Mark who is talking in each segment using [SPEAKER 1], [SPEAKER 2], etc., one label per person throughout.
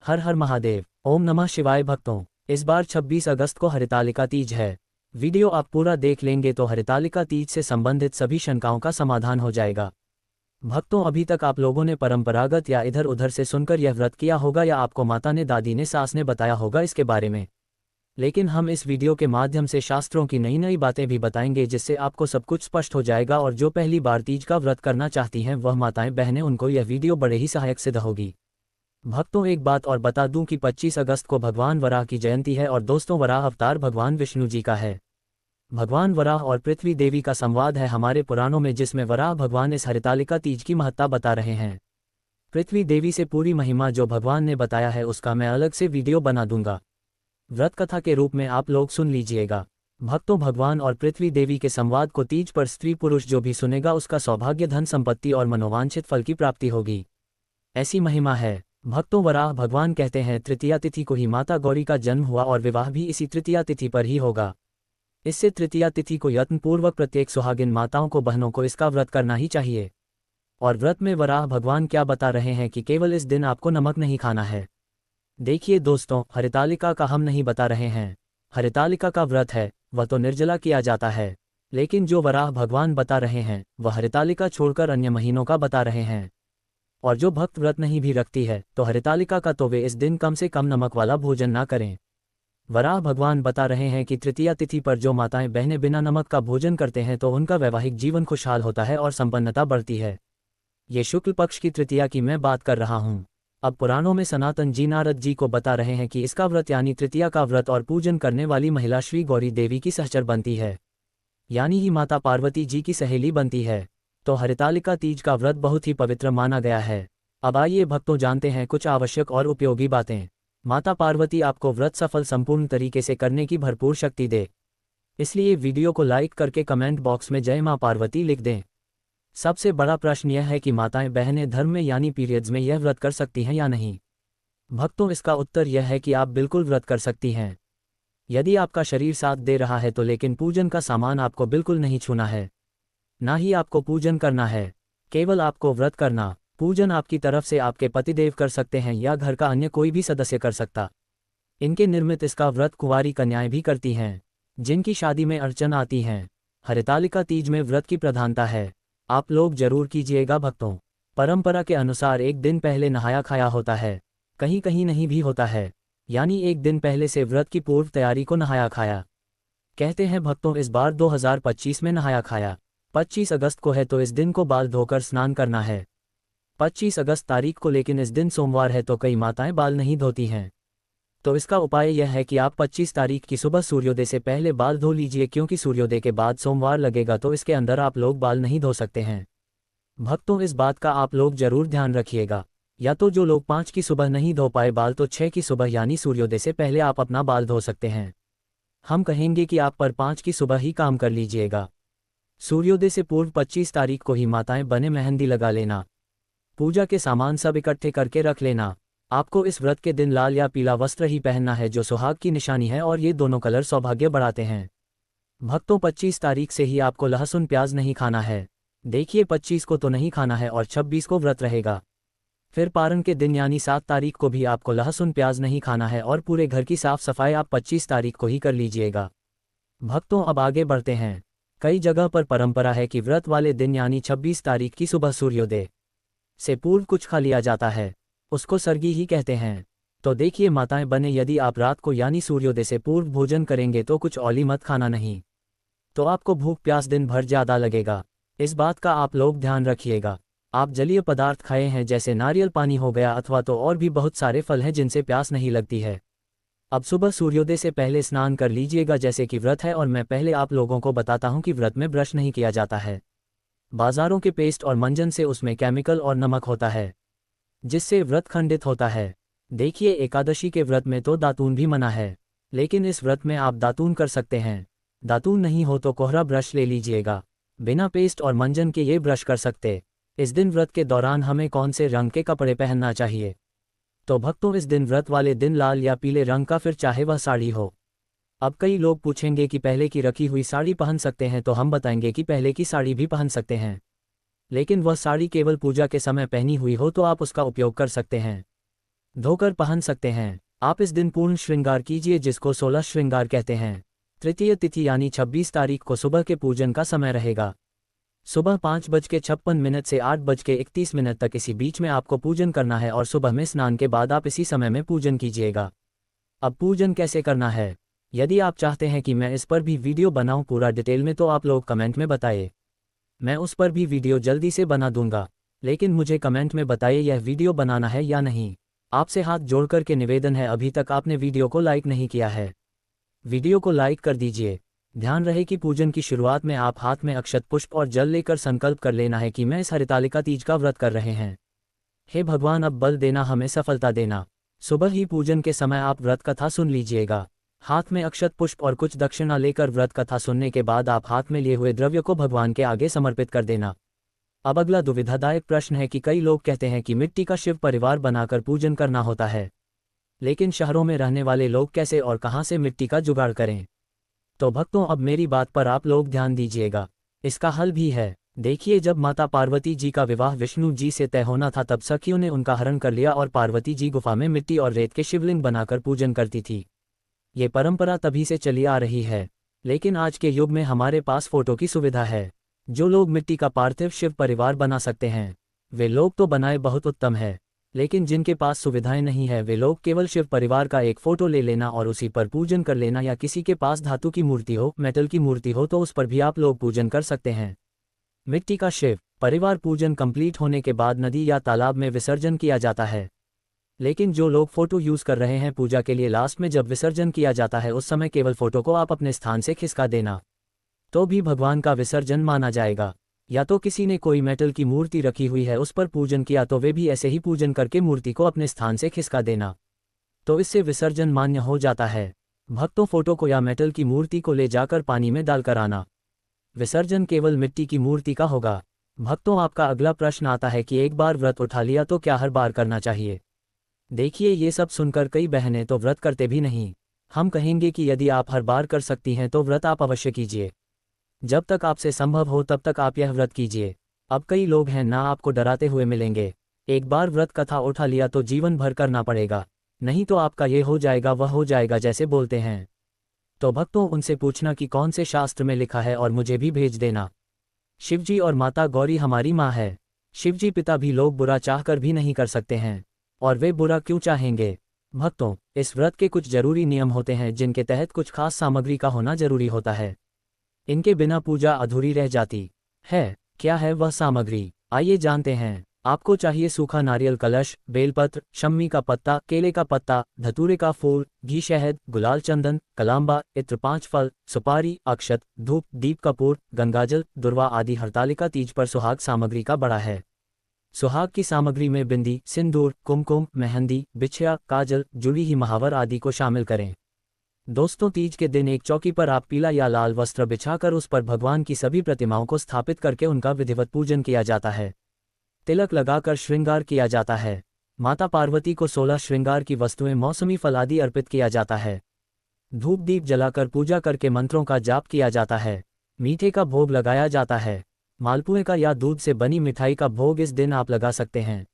[SPEAKER 1] हर हर महादेव। ओम नमः शिवाय भक्तों, इस बार 26 अगस्त को हरितालिका तीज है। वीडियो आप पूरा देख लेंगे तो हरितालिका तीज से संबंधित सभी शंकाओं का समाधान हो जाएगा। भक्तों, अभी तक आप लोगों ने परंपरागत या इधर उधर से सुनकर यह व्रत किया होगा या आपको माता ने, दादी ने, सास ने बताया होगा इसके बारे में। लेकिन हम इस वीडियो के माध्यम से शास्त्रों की नई नई बातें भी बताएंगे, जिससे आपको सब कुछ स्पष्ट हो जाएगा। और जो पहली बार तीज का व्रत करना चाहती हैं वह माताएं बहनें, उनको यह वीडियो बड़े ही सहायक सिद्ध होगी। भक्तों, एक बात और बता दूं कि 25 अगस्त को भगवान वराह की जयंती है। और दोस्तों, वराह अवतार भगवान विष्णु जी का है। भगवान वराह और पृथ्वी देवी का संवाद है हमारे पुराणों में, जिसमें वराह भगवान इस हरितालिका तीज की महत्ता बता रहे हैं। पृथ्वी देवी से पूरी महिमा जो भगवान ने बताया है उसका मैं अलग से वीडियो बना दूंगा, व्रत कथा के रूप में आप लोग सुन लीजिएगा। भक्तों, भगवान और पृथ्वी देवी के संवाद को तीज पर स्त्री पुरुष जो भी सुनेगा उसका सौभाग्य, धन संपत्ति और मनोवांछित फल की प्राप्ति होगी, ऐसी महिमा है। भक्तों, वराह भगवान कहते हैं तृतीया तिथि को ही माता गौरी का जन्म हुआ और विवाह भी इसी तृतीया तिथि पर ही होगा। इससे तृतीया तिथि को यत्नपूर्वक प्रत्येक सुहागिन माताओं को, बहनों को इसका व्रत करना ही चाहिए। और व्रत में वराह भगवान क्या बता रहे हैं कि केवल इस दिन आपको नमक नहीं खाना है। देखिए दोस्तों, हरितालिका का हम नहीं बता रहे हैं। हरितालिका का व्रत है वह तो निर्जला किया जाता है, लेकिन जो वराह भगवान बता रहे हैं वह हरितालिका छोड़कर अन्य महीनों का बता रहे हैं। और जो भक्त व्रत नहीं भी रखती है तो हरितालिका का तो वे इस दिन कम से कम नमक वाला भोजन ना करें। वराह भगवान बता रहे हैं कि तृतीया तिथि पर जो माताएं बहनें बिना नमक का भोजन करते हैं तो उनका वैवाहिक जीवन खुशहाल होता है और संपन्नता बढ़ती है। ये शुक्ल पक्ष की तृतीया की मैं बात कर रहा हूँ। अब पुराणों में सनातन जी नारद जी को बता रहे हैं कि इसका व्रत यानी तृतीया का व्रत और पूजन करने वाली महिला श्री गौरी देवी की सहचर बनती है, यानी ही माता पार्वती जी की सहेली बनती है। तो हरितालिका तीज का व्रत बहुत ही पवित्र माना गया है। अब आइए भक्तों, जानते हैं कुछ आवश्यक और उपयोगी बातें। माता पार्वती आपको व्रत सफल संपूर्ण तरीके से करने की भरपूर शक्ति दे, इसलिए वीडियो को लाइक करके कमेंट बॉक्स में जय मां पार्वती लिख दें। सबसे बड़ा प्रश्न यह है कि माताएं बहनें धर्म में यानी पीरियड्स में यह व्रत कर सकती हैं या नहीं। भक्तों, इसका उत्तर यह है कि आप बिल्कुल व्रत कर सकती हैं, यदि आपका शरीर साथ दे रहा है तो। लेकिन पूजन का सामान आपको बिल्कुल नहीं छूना है, ना ही आपको पूजन करना है, केवल आपको व्रत करना। पूजन आपकी तरफ से आपके पतिदेव कर सकते हैं या घर का अन्य कोई भी सदस्य कर सकता। इनके निर्मित इसका व्रत कुंवारी कन्याएं भी करती हैं, जिनकी शादी में अड़चन आती हैं। हरितालिका तीज में व्रत की प्रधानता है, आप लोग जरूर कीजिएगा भक्तों। परंपरा के अनुसार एक दिन पहले नहाया खाया होता है, कहीं कहीं नहीं भी होता है, यानी एक दिन पहले से व्रत की पूर्व तैयारी को नहाया खाया कहते हैं। भक्तों, इस बार 2025 में नहाया खाया 25 अगस्त को है, तो इस दिन को बाल धोकर स्नान करना है 25 अगस्त तारीख को। लेकिन इस दिन सोमवार है तो कई माताएं बाल नहीं धोती हैं। तो इसका उपाय यह है कि आप 25 तारीख की सुबह सूर्योदय से पहले बाल धो लीजिए, क्योंकि सूर्योदय के बाद सोमवार लगेगा तो इसके अंदर आप लोग बाल नहीं धो सकते हैं। भक्तों, इस बात का आप लोग जरूर ध्यान रखिएगा। या तो जो लोग 5 की सुबह नहीं धो पाए बाल, तो 6 की सुबह यानी सूर्योदय से पहले आप अपना बाल धो सकते हैं। हम कहेंगे कि आप पर 5 की सुबह ही काम कर लीजिएगा। सूर्योदय से पूर्व 25 तारीख को ही माताएं बने मेहंदी लगा लेना। पूजा के सामान सब इकट्ठे करके रख लेना। आपको इस व्रत के दिन लाल या पीला वस्त्र ही पहनना है, जो सुहाग की निशानी है, और ये दोनों कलर सौभाग्य बढ़ाते हैं। भक्तों, 25 तारीख से ही आपको लहसुन प्याज नहीं खाना है। देखिए, 25 को तो नहीं खाना है और 26 को व्रत रहेगा। फिर पारण के दिन यानी 7 तारीख को भी आपको लहसुन प्याज नहीं खाना है, और पूरे घर की साफ सफाई आप 25 तारीख को ही कर लीजिएगा। भक्तों, अब आगे बढ़ते हैं। कई जगह पर परंपरा है कि व्रत वाले दिन यानी 26 तारीख की सुबह सूर्योदय से पूर्व कुछ खा लिया जाता है, उसको सरगी ही कहते हैं। तो देखिए माताएं बने, यदि आप रात को यानी सूर्योदय से पूर्व भोजन करेंगे तो कुछ औली मत खाना नहीं, तो आपको भूख प्यास दिन भर ज्यादा लगेगा। इस बात का आप लोग ध्यान रखिएगा। आप जलीय पदार्थ खाए हैं, जैसे नारियल पानी हो गया, अथवा तो और भी बहुत सारे फल हैं जिनसे प्यास नहीं लगती है। अब सुबह सूर्योदय से पहले स्नान कर लीजिएगा, जैसे कि व्रत है। और मैं पहले आप लोगों को बताता हूं कि व्रत में ब्रश नहीं किया जाता है। बाजारों के पेस्ट और मंजन से उसमें केमिकल और नमक होता है, जिससे व्रत खंडित होता है। देखिए, एकादशी के व्रत में तो दातून भी मना है, लेकिन इस व्रत में आप दातून कर सकते हैं। दातून नहीं हो तो कोहरा ब्रश ले लीजिएगा, बिना पेस्ट और मंजन के ये ब्रश कर सकते। इस दिन व्रत के दौरान हमें कौन से रंग के कपड़े पहनना चाहिए? तो भक्तों, इस दिन व्रत वाले दिन लाल या पीले रंग का, फिर चाहे वह साड़ी हो। अब कई लोग पूछेंगे कि पहले की रखी हुई साड़ी पहन सकते हैं, तो हम बताएंगे कि पहले की साड़ी भी पहन सकते हैं, लेकिन वह साड़ी केवल पूजा के समय पहनी हुई हो तो आप उसका उपयोग कर सकते हैं। धोकर पहन सकते हैं। आप इस दिन पूर्ण श्रृंगार कीजिए, जिसको 16 श्रृंगार कहते हैं। तृतीय तिथि यानी 26 तारीख को सुबह के पूजन का समय रहेगा। सुबह 5:56 से 8:31 तक इसी बीच में आपको पूजन करना है और सुबह में स्नान के बाद आप इसी समय में पूजन कीजिएगा। अब पूजन कैसे करना है, यदि आप चाहते हैं कि मैं इस पर भी वीडियो बनाऊं पूरा डिटेल में, तो आप लोग कमेंट में बताइए। मैं उस पर भी वीडियो जल्दी से बना दूंगा, लेकिन मुझे कमेंट में बताइए यह वीडियो बनाना है या नहीं। आपसे हाथ जोड़कर के निवेदन है, अभी तक आपने वीडियो को लाइक नहीं किया है, वीडियो को लाइक कर दीजिए। ध्यान रहे कि पूजन की शुरुआत में आप हाथ में अक्षत पुष्प और जल लेकर संकल्प कर लेना है कि मैं इस हरितालिका तीज का व्रत कर रहे हैं। हे भगवान, अब बल देना, हमें सफलता देना। सुबह ही पूजन के समय आप व्रत कथा सुन लीजिएगा। हाथ में अक्षत पुष्प और कुछ दक्षिणा लेकर व्रत कथा सुनने के बाद आप हाथ में लिए हुए द्रव्य को भगवान के आगे समर्पित कर देना। अब अगला दुविधादायक प्रश्न है कि कई लोग कहते हैं कि मिट्टी का शिव परिवार बनाकर पूजन करना होता है, लेकिन शहरों में रहने वाले लोग कैसे और कहां से मिट्टी का जुगाड़ करें? तो भक्तों, अब मेरी बात पर आप लोग ध्यान दीजिएगा, इसका हल भी है। देखिए, जब माता पार्वती जी का विवाह विष्णु जी से तय होना था, तब सखियों ने उनका हरण कर लिया और पार्वती जी गुफा में मिट्टी और रेत के शिवलिंग बनाकर पूजन करती थी। ये परंपरा तभी से चली आ रही है, लेकिन आज के युग में हमारे पास फोटो की सुविधा है। जो लोग मिट्टी का पार्थिव शिव परिवार बना सकते हैं, वे लोग तो बनाए, बहुत उत्तम है। लेकिन जिनके पास सुविधाएं नहीं है, वे लोग केवल शिव परिवार का एक फोटो ले लेना और उसी पर पूजन कर लेना, या किसी के पास धातु की मूर्ति हो, मेटल की मूर्ति हो, तो उस पर भी आप लोग पूजन कर सकते हैं। मिट्टी का शिव परिवार पूजन कंप्लीट होने के बाद नदी या तालाब में विसर्जन किया जाता है। लेकिन जो लोग फोटो यूज कर रहे हैं पूजा के लिए, लास्ट में जब विसर्जन किया जाता है, उस समय केवल फोटो को आप अपने स्थान से खिसका देना, तो भी भगवान का विसर्जन माना जाएगा। या तो किसी ने कोई मेटल की मूर्ति रखी हुई है, उस पर पूजन किया, तो वे भी ऐसे ही पूजन करके मूर्ति को अपने स्थान से खिसका देना, तो इससे विसर्जन मान्य हो जाता है। भक्तों, फोटो को या मेटल की मूर्ति को ले जाकर पानी में डालकर आना। विसर्जन केवल मिट्टी की मूर्ति का होगा। भक्तों, आपका अगला प्रश्न आता है कि एक बार व्रत उठा लिया तो क्या हर बार करना चाहिए? देखिए, ये सब सुनकर कई बहनें तो व्रत करते भी नहीं। हम कहेंगे कि यदि आप हर बार कर सकती हैं तो व्रत आप अवश्य कीजिए। जब तक आपसे संभव हो तब तक आप यह व्रत कीजिए। अब कई लोग हैं ना, आपको डराते हुए मिलेंगे। एक बार व्रत कथा उठा लिया तो जीवन भर करना पड़ेगा, नहीं तो आपका ये हो जाएगा वह हो जाएगा जैसे बोलते हैं। तो भक्तों, उनसे पूछना कि कौन से शास्त्र में लिखा है और मुझे भी भेज देना। शिवजी और माता गौरी हमारी माँ है। शिवजी पिता भी लोग बुरा चाहकर भी नहीं कर सकते हैं, और वे बुरा क्यों चाहेंगे? भक्तों, इस व्रत के कुछ जरूरी नियम होते हैं, जिनके तहत कुछ खास सामग्री का होना जरूरी होता है। इनके बिना पूजा अधूरी रह जाती है। क्या है वह सामग्री? आइए जानते हैं। आपको चाहिए सूखा नारियल कलश, बेलपत्र, शम्मी का पत्ता, केले का पत्ता, धतूरे का फूल, घी, शहद, गुलाल चंदन, कलांबा, इत्र, 5 फल, सुपारी, अक्षत, धूप, दीप कपूर, गंगाजल, दुर्वा आदि हरतालिका तीज पर सुहाग सामग्री का बड़ा है। सुहाग की सामग्री में बिंदी, सिंदूर, कुमकुम, मेहंदी, बिछिया, काजल, जुड़ी ही महावर आदि को शामिल करें। दोस्तों, तीज के दिन एक चौकी पर आप पीला या लाल वस्त्र बिछाकर उस पर भगवान की सभी प्रतिमाओं को स्थापित करके उनका विधिवत पूजन किया जाता है। तिलक लगाकर श्रृंगार किया जाता है। माता पार्वती को 16 श्रृंगार की वस्तुएं, मौसमी फल आदि अर्पित किया जाता है। धूप दीप जलाकर पूजा करके मंत्रों का जाप किया जाता है। मीठे का भोग लगाया जाता है। मालपुए का या दूध से बनी मिठाई का भोग इस दिन आप लगा सकते हैं।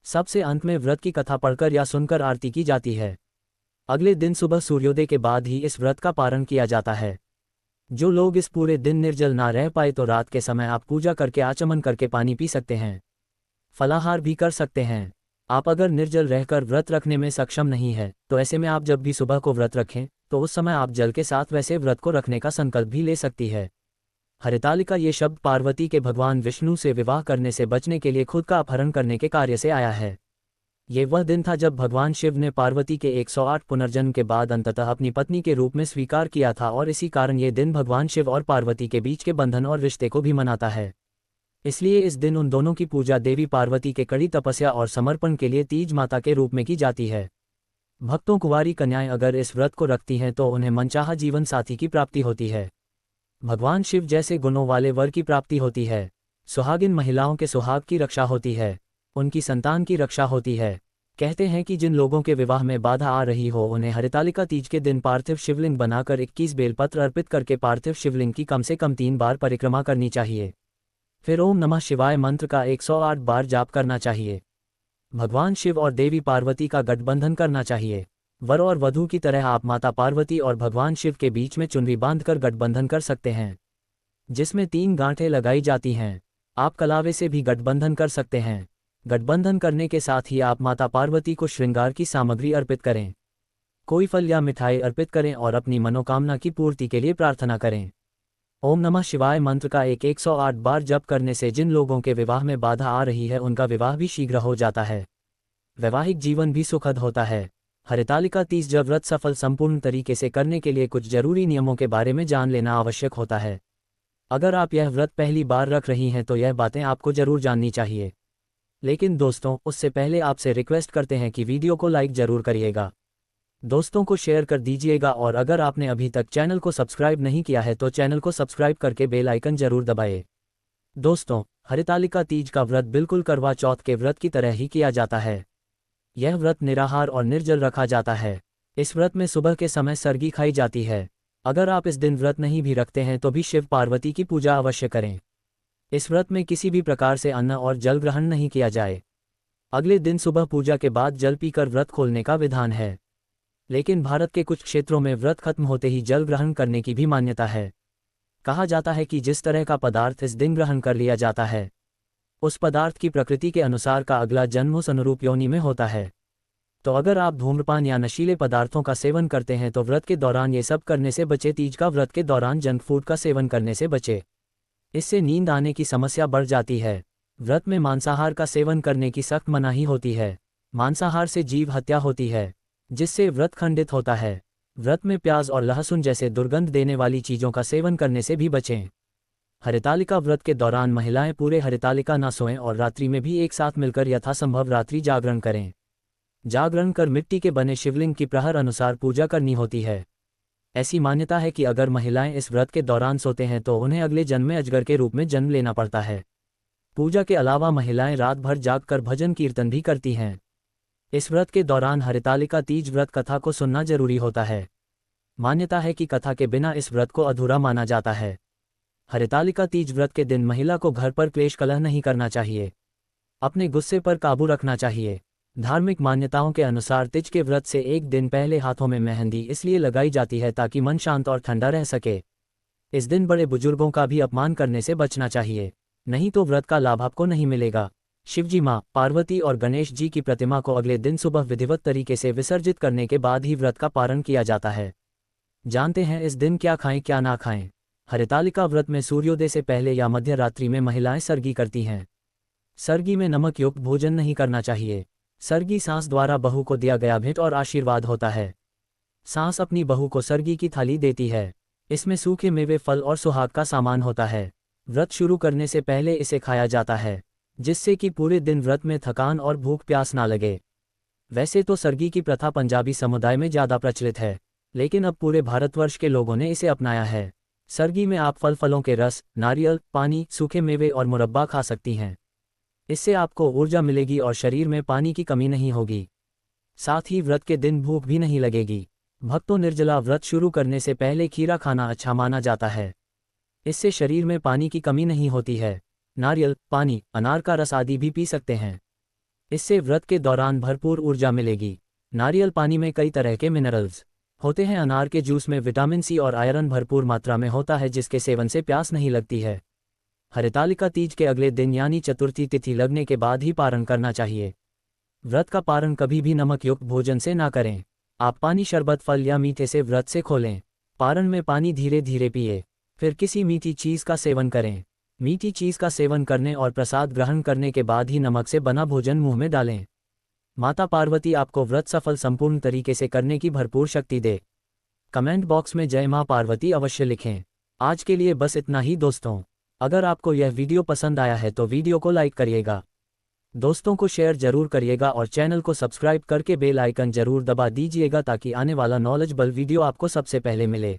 [SPEAKER 1] सबसे अंत में व्रत की कथा पढ़कर या सुनकर आरती की जाती है। अगले दिन सुबह सूर्योदय के बाद ही इस व्रत का पारण किया जाता है। जो लोग इस पूरे दिन निर्जल ना रह पाए तो रात के समय आप पूजा करके आचमन करके पानी पी सकते हैं। फलाहार भी कर सकते हैं। आप अगर निर्जल रहकर व्रत रखने में सक्षम नहीं है, तो ऐसे में आप जब भी सुबह को व्रत रखें तो उस समय आप जल के साथ वैसे व्रत को रखने का संकल्प भी ले सकती है। हरितालिका ये शब्द पार्वती के भगवान विष्णु से विवाह करने से बचने के लिए खुद का अपहरण करने के कार्य से आया है। ये वह दिन था जब भगवान शिव ने पार्वती के 108 पुनर्जन्म के बाद अंततः अपनी पत्नी के रूप में स्वीकार किया था, और इसी कारण ये दिन भगवान शिव और पार्वती के बीच के बंधन और रिश्ते को भी मनाता है। इसलिए इस दिन उन दोनों की पूजा देवी पार्वती के कड़ी तपस्या और समर्पण के लिए तीज माता के रूप में की जाती है। भक्तों, कुंवारी कन्याएं अगर इस व्रत को रखती हैं तो उन्हें मनचाहा जीवन साथी की प्राप्ति होती है। भगवान शिव जैसे गुणों वाले वर की प्राप्ति होती है। सुहागिन महिलाओं के सुहाग की रक्षा होती है। उनकी संतान की रक्षा होती है। कहते हैं कि जिन लोगों के विवाह में बाधा आ रही हो, उन्हें हरितालिका तीज के दिन पार्थिव शिवलिंग बनाकर 21 बेलपत्र अर्पित करके पार्थिव शिवलिंग की कम से कम 3 बार परिक्रमा करनी चाहिए। फिर ओम नमः शिवाय मंत्र का 108 बार जाप करना चाहिए। भगवान शिव और देवी पार्वती का गठबंधन करना चाहिए। वर और वधू की तरह आप माता पार्वती और भगवान शिव के बीच में चुनरी बांधकर गठबंधन कर सकते हैं, जिसमें 3 गांठें लगाई जाती हैं। आप कलावे से भी गठबंधन कर सकते हैं। गठबंधन करने के साथ ही आप माता पार्वती को श्रृंगार की सामग्री अर्पित करें। कोई फल या मिठाई अर्पित करें और अपनी मनोकामना की पूर्ति के लिए प्रार्थना करें। ओम नमः शिवाय मंत्र का 108 बार जप करने से जिन लोगों के विवाह में बाधा आ रही है उनका विवाह भी शीघ्र हो जाता है। वैवाहिक जीवन भी सुखद होता है। हरितालिका तीज जब व्रत सफल संपूर्ण तरीके से करने के लिए कुछ जरूरी नियमों के बारे में जान लेना आवश्यक होता है। अगर आप यह व्रत पहली बार रख रही हैं तो यह बातें आपको जरूर जाननी चाहिए। लेकिन दोस्तों, उससे पहले आपसे रिक्वेस्ट करते हैं कि वीडियो को लाइक जरूर करिएगा, दोस्तों को शेयर कर दीजिएगा और अगर आपने अभी तक चैनल को सब्सक्राइब नहीं किया है तो चैनल को सब्सक्राइब करके बेल आइकन जरूर दबाएं। दोस्तों, हरितालिका तीज का व्रत बिल्कुल करवा चौथ के व्रत की तरह ही किया जाता है। यह व्रत निराहार और निर्जल रखा जाता है। इस व्रत में सुबह के समय सरगी खाई जाती है। अगर आप इस दिन व्रत नहीं भी रखते हैं तो भी शिव पार्वती की पूजा अवश्य करें। इस व्रत में किसी भी प्रकार से अन्न और जल ग्रहण नहीं किया जाए। अगले दिन सुबह पूजा के बाद जल पीकर व्रत खोलने का विधान है। लेकिन भारत के कुछ क्षेत्रों में व्रत खत्म होते ही जल ग्रहण करने की भी मान्यता है। कहा जाता है कि जिस तरह का पदार्थ इस दिन ग्रहण कर लिया जाता है, उस पदार्थ की प्रकृति के अनुसार का अगला जन्म उस अनुरूप योनि में होता है। तो अगर आप धूम्रपान या नशीले पदार्थों का सेवन करते हैं तो व्रत के दौरान ये सब करने से बचे। तीज का व्रत के दौरान जंक फूड का सेवन करने से बचे, इससे नींद आने की समस्या बढ़ जाती है। व्रत में मांसाहार का सेवन करने की सख्त मनाही होती है। मांसाहार से जीव हत्या होती है, जिससे व्रत खंडित होता है। व्रत में प्याज और लहसुन जैसे दुर्गंध देने वाली चीज़ों का सेवन करने से भी बचें। हरितालिका व्रत के दौरान महिलाएं पूरे हरितालिका न सोएं और रात्रि में भी एक साथ मिलकर यथासंभव रात्रि जागरण करें। जागरण कर मिट्टी के बने शिवलिंग की प्रहर अनुसार पूजा करनी होती है। ऐसी मान्यता है कि अगर महिलाएं इस व्रत के दौरान सोते हैं तो उन्हें अगले जन्म में अजगर के रूप में जन्म लेना पड़ता है। पूजा के अलावा महिलाएं रात भर जागकर भजन कीर्तन भी करती हैं। इस व्रत के दौरान हरितालिका तीज व्रत कथा को सुनना जरूरी होता है। मान्यता है कि कथा के बिना इस व्रत को अधूरा माना जाता है। हरितालिका तीज व्रत के दिन महिला को घर पर क्लेश कलह नहीं करना चाहिए। अपने गुस्से पर काबू रखना चाहिए। धार्मिक मान्यताओं के अनुसार तीज के व्रत से एक दिन पहले हाथों में मेहंदी इसलिए लगाई जाती है ताकि मन शांत और ठंडा रह सके। इस दिन बड़े बुजुर्गों का भी अपमान करने से बचना चाहिए, नहीं तो व्रत का लाभ आपको नहीं मिलेगा। शिवजी माँ, पार्वती और गणेश जी की प्रतिमा को अगले दिन सुबह विधिवत तरीके से विसर्जित करने के बाद ही व्रत का पारण किया जाता है। जानते हैं इस दिन क्या खाएं क्या ना खाएं। हरितालिका व्रत में सूर्योदय से पहले या मध्य रात्रि में महिलाएं सरगी करती हैं। सरगी में नमक युक्त भोजन नहीं करना चाहिए। सरगी सास द्वारा बहू को दिया गया भेंट और आशीर्वाद होता है। सास अपनी बहू को सरगी की थाली देती है। इसमें सूखे मेवे, फल और सुहाग का सामान होता है। व्रत शुरू करने से पहले इसे खाया जाता है, जिससे कि पूरे दिन व्रत में थकान और भूख प्यास ना लगे। वैसे तो सरगी की प्रथा पंजाबी समुदाय में ज़्यादा प्रचलित है, लेकिन अब पूरे भारतवर्ष के लोगों ने इसे अपनाया है। सरगी में आप फलों के रस, नारियल पानी, सूखे मेवे और मुरब्बा खा सकती हैं। इससे आपको ऊर्जा मिलेगी और शरीर में पानी की कमी नहीं होगी। साथ ही व्रत के दिन भूख भी नहीं लगेगी। भक्तों, निर्जला व्रत शुरू करने से पहले खीरा खाना अच्छा माना जाता है। इससे शरीर में पानी की कमी नहीं होती है। नारियल पानी, अनार का रस आदि भी पी सकते हैं। इससे व्रत के दौरान भरपूर ऊर्जा मिलेगी। नारियल पानी में कई तरह के मिनरल्स होते हैं। अनार के जूस में विटामिन सी और आयरन भरपूर मात्रा में होता है, जिसके सेवन से प्यास नहीं लगती है। हरितालिका तीज के अगले दिन यानी चतुर्थी तिथि लगने के बाद ही पारण करना चाहिए। व्रत का पारण कभी भी नमक युक्त भोजन से ना करें। आप पानी, शरबत, फल या मीठे से व्रत से खोलें। पारण में पानी धीरे धीरे पिए, फिर किसी मीठी चीज़ का सेवन करें। मीठी चीज़ का सेवन करने और प्रसाद ग्रहण करने के बाद ही नमक से बना भोजन मुंह में डालें। माता पार्वती आपको व्रत सफल संपूर्ण तरीके से करने की भरपूर शक्ति दे। कमेंट बॉक्स में जय मां पार्वती अवश्य लिखें। आज के लिए बस इतना ही दोस्तों। अगर आपको यह वीडियो पसंद आया है तो वीडियो को लाइक करिएगा, दोस्तों को शेयर जरूर करिएगा और चैनल को सब्सक्राइब करके बेल आइकन जरूर दबा दीजिएगा ताकि आने वाला नॉलेजेबल वीडियो आपको सबसे पहले मिले।